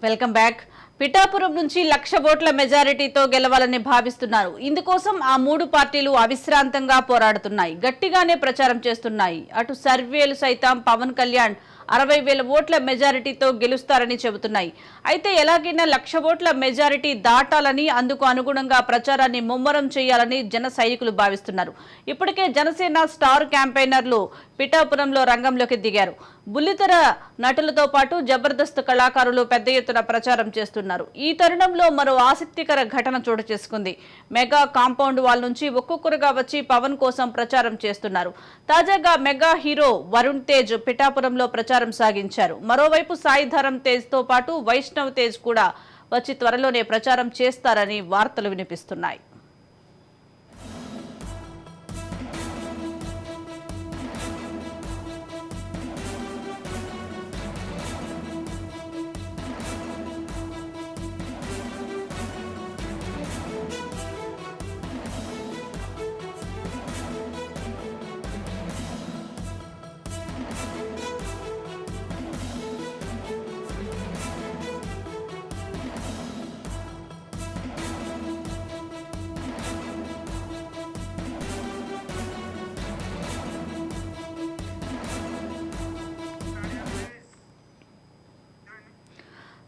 Welcome back. Pithapuram నుంచి 1,00,000 ఓట్ల మెజారిటీతో గెలవాలని భావిస్తున్నారు. ఇందుకోసం ఆ మూడు పార్టీలు అవిశ్రాంతంగా పోరాడుతున్నాయి, గట్టిగానే ప్రచారం చేస్తున్నాయి. అటు సర్వేలు సైతం పవన్ కళ్యాణ్ 60,000 ఓట్ల మెజారిటీతో గెలుస్తారని చెబుతున్నాయి. అయితే ఎలాగైనా 1,00,000 ఓట్ల మెజారిటీ దాటాలని, అందుకు అనుగుణంగా ప్రచారాన్ని ముమ్మరం చేయాలని జన సైనికులు భావిస్తున్నారు. ఇప్పటికే జనసేన స్టార్ క్యాంపెయినర్లు పిఠాపురంలో రంగంలోకి దిగారు. బుల్లితెర నటులతో పాటు జబర్దస్త్ కళాకారులు పెద్ద ఎత్తున ప్రచారం చేస్తున్నారు. ఈ తరుణంలో మరో ఆసక్తికర ఘటన చోటు చేసుకుంది. మెగా కాంపౌండ్ వాల్ నుంచి ఒక్కొక్కరుగా వచ్చి పవన్ కోసం ప్రచారం చేస్తున్నారు. తాజాగా మెగా హీరో వరుణ్ తేజ్ పిఠాపురంలో ప్రచారం సాగించారు. మరోవైపు సాయి ధరమ్ తేజ్ తో పాటు వైష్ణవ్ తేజ్ కూడా వచ్చి త్వరలోనే ప్రచారం చేస్తారని వార్తలు వినిపిస్తున్నాయి.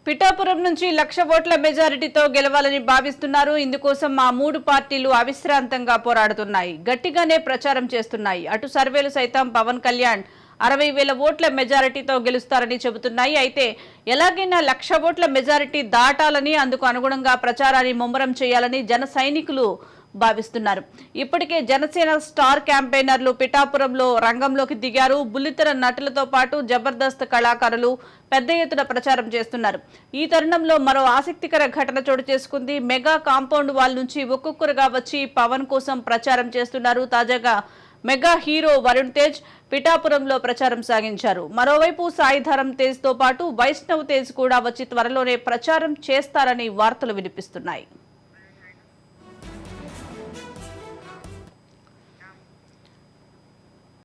పిఠాపురం నుంచి 1,00,000 ఓట్ల మెజారిటీతో గెలవాలని భావిస్తున్నారు. ఇందుకోసం ఆ మూడు పార్టీలు అవిశ్రాంతంగా పోరాడుతున్నాయి, గట్టిగానే ప్రచారం చేస్తున్నాయి. అటు సర్వేలు సైతం పవన్ కళ్యాణ్ 60,000 ఓట్ల మెజారిటీతో గెలుస్తారని చెబుతున్నాయి. అయితే ఎలాగైనా 1,00,000 ఓట్ల మెజారిటీ దాటాలని, అందుకు అనుగుణంగా ప్రచారాన్ని ముమ్మరం చేయాలని జన సైనికులు భావిస్తున్నారు. ఇప్పటికే జనసేన స్టార్ క్యాంపెయినర్లు పిఠాపురంలో రంగంలోకి దిగారు. బుల్లితెర నటులతో పాటు జబర్దస్త్ కళాకారులు పెద్ద ఎత్తున ప్రచారం చేస్తున్నారు. ఈ తరుణంలో మరో ఆసక్తికర ఘటన చోటు చేసుకుంది. మెగా కాంపౌండ్ వాల్ నుంచి ఒక్కొక్కరుగా వచ్చి పవన్ కోసం ప్రచారం చేస్తున్నారు. తాజాగా మెగా హీరో వరుణ్ తేజ్ పిఠాపురంలో ప్రచారం సాగించారు. మరోవైపు సాయి ధరమ్ తేజ్ తో పాటు వైష్ణవ్ తేజ్ కూడా వచ్చి త్వరలోనే ప్రచారం చేస్తారని వార్తలు వినిపిస్తున్నాయి.